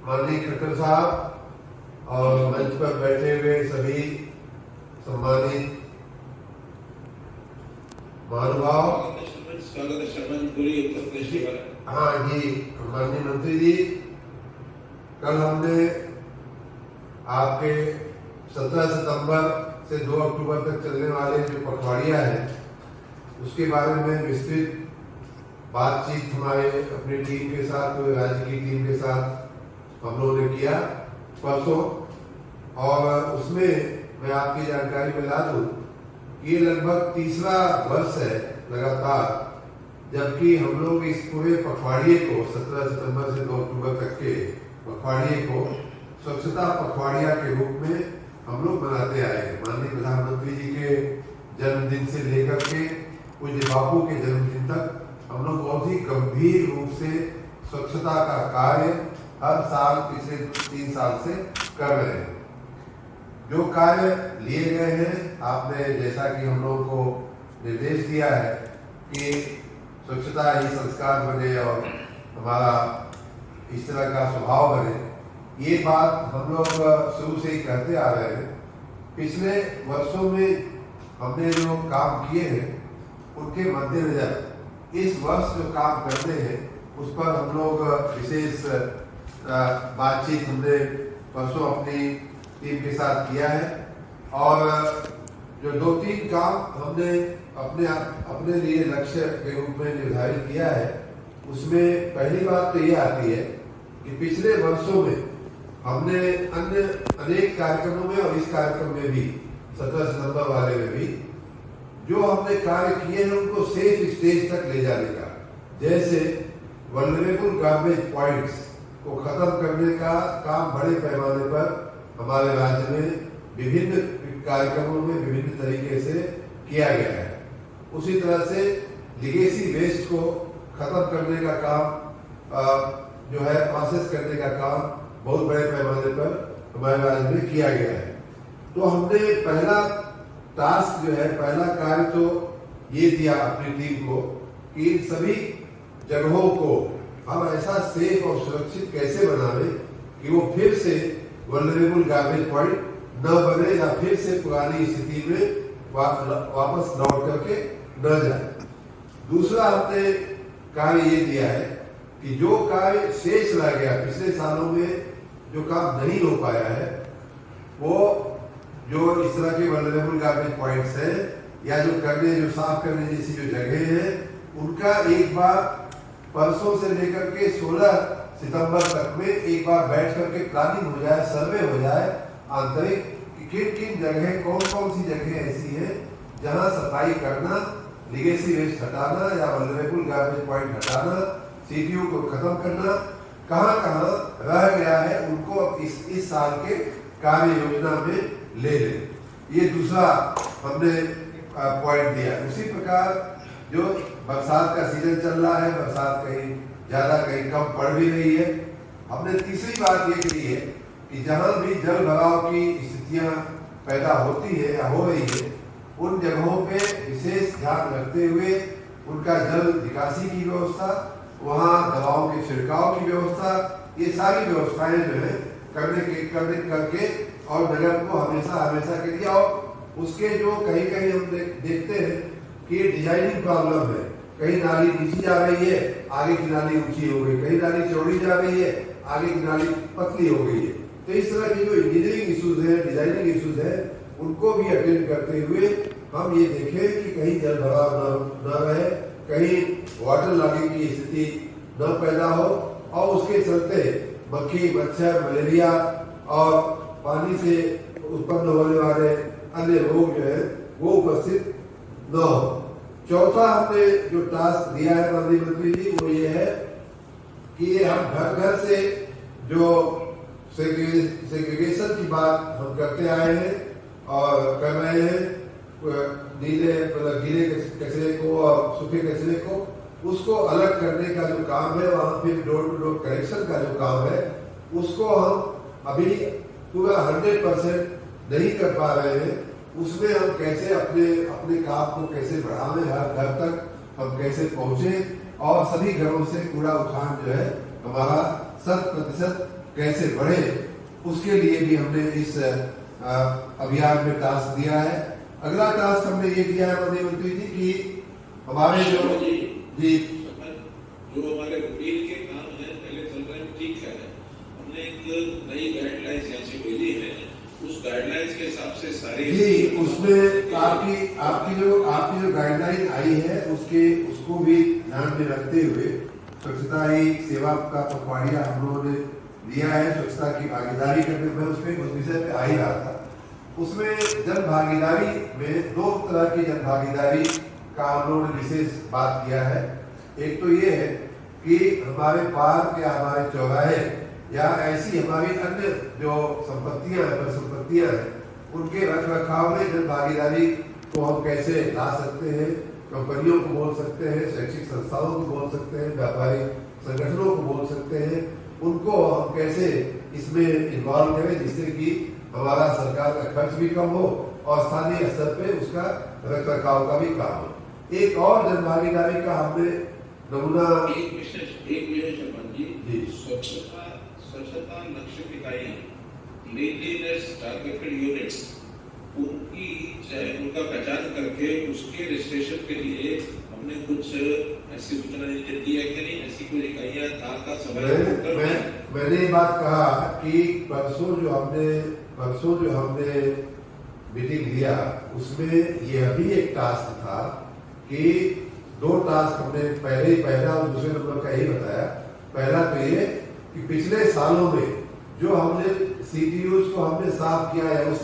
माननीय खट्टर साहब और मंच पर बैठे हुए सभी सम्मानित महानुभाव। हाँ जी, माननीय मंत्री जी, कल हमने आपके 17 सितंबर से 2 अक्टूबर तक चलने वाले जो पखवाड़िया है उसके बारे में विस्तृत बातचीत हमारे अपनी टीम के साथ, पूरे राज्य की टीम के साथ हम लोगों ने किया परसों। और उसमें मैं आपकी जानकारी मिला दूं कि ये लगभग तीसरा वर्ष है लगातार जबकि हम लोग इस पूरे पखवाड़िए को 17 सितंबर से 2 अक्टूबर तक के पखवाड़िए को स्वच्छता पखवाड़िया के रूप में हम लोग मनाते आए हैं। माननीय प्रधानमंत्री जी के जन्मदिन से लेकर के पूज्य बापू के जन्मदिन तक हम लोग बहुत ही गंभीर रूप से स्वच्छता का कार्य हर साल पिछले 3 साल से कर रहे हैं। जो कार्य लिए गए हैं, आपने जैसा कि हम लोगों को निर्देश दिया है कि स्वच्छता ही संस्कार बने और हमारा इस तरह का स्वभाव बने, ये बात हम लोग शुरू से ही कहते आ रहे हैं। पिछले वर्षों में हमने जो काम किए हैं उनके मद्देनजर इस वर्ष जो काम करते हैं उस पर हम लोग विशेष बातचीत हमने परसों अपनी टीम के साथ किया है। और जो 2-3 काम हमने अपने लिए लक्ष्य के रूप में निर्धारित किया है, उसमें पहली बात तो ये आती है कि पिछले वर्षों में हमने अन्य अनेक कार्यक्रमों में और इस कार्यक्रम में भी 17 सितंबर वाले में भी जो हमने कार्य किए हैं उनको सेफ स्टेज तक ले जाने का, जैसे वल्नरेबल गार्बेज पॉइंट्स को खत्म करने का काम बड़े पैमाने पर हमारे राज्य में विभिन्न कार्यक्रमों में विभिन्न तरीके से किया गया है। उसी तरह से लिगेसी वेस्ट को खत्म करने का काम जो है प्रोसेस करने का काम बहुत बड़े पैमाने पर हमारे राज्य में किया गया है। तो हमने पहला टास्क जो है, पहला कार्य तो ये दिया अपनी टीम को कि इन सभी जगहों को हम ऐसा सेफ और सुरक्षित कैसे बनावे कि वो फिर से वल्नरेबल गार्बेज पॉइंट न बने या फिर से पुरानी स्थिति में वापस लौट करके न जाए। दूसरा हमने कार्य ये दिया है कि जो कार्य शेष रह गया, पिछले सालों में जो काम नहीं हो पाया है, वो जो इस तरह के वल्नरेबल गार्बेज पॉइंट्स हैं या जो साफ करने जैसी जो जगह है, उनका एक बार परसों से लेकर के 16 सितंबर तक में एक बार बैठ करके प्लानिंग हो जाए, सर्वे हो जाए आंतरिक कि किन किन जगह, कौन कौन सी जगह ऐसी है जहां सफाई करना, लिगेसी वेस्ट हटाना या वल्नरेबल गार्बेज पॉइंट हटाना, सीटीयू को खत्म करना, कहां कहां रह गया है उनको अब इस साल के कार्य योजना में ले लें। ये दूसरा हमने पॉइंट दिया। उसी प्रकार जो बरसात का सीजन चल रहा है, बरसात कहीं ज्यादा कहीं कम पड़ भी रही है, हमने तीसरी बात ये कही है कि जहां भी जल भराव की स्थितियां पैदा होती है या हो रही है, उन जगहों पे विशेष ध्यान रखते हुए उनका जल निकासी की व्यवस्था, वहाँ दवाओं के छिड़काव की व्यवस्था, ये सारी व्यवस्थाएं जो है करके और नगर को हमेशा के लिए। और उसके जो कहीं कहीं हम देखते हैं कि डिजाइनिंग प्रॉब्लम है, कहीं नाली नीची जा रही है, आगे की नाली ऊंची हो गई, कहीं नाली चौड़ी जा रही है, आगे की नाली पतली हो गई है। तो इस तरह की जो इंजीनियरिंग इश्यूज है, डिजाइनिंग इश्यूज है, उनको भी अटेंड करते हुए हम ये देखें कि कहीं जल भराव न रहे, कहीं वाटर लॉगिंग की स्थिति न पैदा हो और उसके चलते मक्खी, मच्छर, मलेरिया और पानी से उत्पन्न होने वाले अन्य रोग जो है वो उपस्थित न हो। चौथा हमने जो टास्क दिया है माननीय मंत्री जी, वो ये है कि हम घर घर से जो सेग्रीगेशन की बात हम करते आए हैं और कर रहे हैं, गीले कचरे को और सूखे कचरे को, उसको अलग करने का जो काम है, वहाँ फिर डोर टू डोर कलेक्शन का जो काम है, उसको हम अभी पूरा 100% नहीं कर पा रहे हैं। उसमें हम कैसे अपने काम को कैसे बढ़ावें, हर घर तक हम कैसे पहुंचे और सभी घरों से कूड़ा उठान जो है हमारा 100% कैसे बढ़े, उसके लिए भी हमने इस अभियान में टास्क दिया है। अगला टास्क हमने ये दिया है माननीय मंत्री जी कि हमारे जो जी जो हमारे रूटीन के काम है पहले चल रहे हैं ठीक है, हमने एक नई गाइडलाइंस यहाँ से भेजी है, उस गाइडलाइंस के हिसाब से सारे जी उसमें आपकी जो गाइडलाइन आई है उसको भी ध्यान में रखते हुए स्वच्छता ही सेवा का पखवाड़िया हम लोगों ने लिया है। स्वच्छता की भागीदारी करने में उस विषय पे आ ही रहा था। उसमें जन भागीदारी में दो तरह की जन भागीदारी का हम लोगों ने विशेष बात किया है। एक तो ये है कि हमारे पार्क या हमारे चौराहे या ऐसी हमारी अन्य जो संपत्तियां हैं, परिसंपत्तियां हैं, उनके रख रखाव में जन भागीदारी को हम कैसे ला सकते हैं। कंपनियों को बोल सकते हैं, शैक्षिक संस्थाओं को बोल सकते हैं, व्यापारिक संगठनों को बोल सकते हैं, उनको हम कैसे इसमें इन्वॉल्व करें जिससे कि हमारा सरकार का खर्च भी कम हो और स्थानीय स्तर पे उसका रख रखाव का भी काम हो। एक और जन भागीदारी का हमने नमूना एक विशेष जी स्वच्छता लक्ष्य इकाइयां, क्लीनलीनेस टारगेटेड यूनिट्स, उनका पहचान करके उसके रजिस्ट्रेशन के लिए हमने कुछ ऐसी सूचना दी है कि नहीं, ऐसी कोई इकाइयां का समय मैंने ये बात कहा कि परसों जो हमने मीटिंग लिया उसमें यह भी एक टास्क था कि दो टास्क हमने पहला और दूसरे नंबर का यही बताया। पहला तो ये कि पिछले सालों में जो हमने CTUs को हमने साफ किया है उस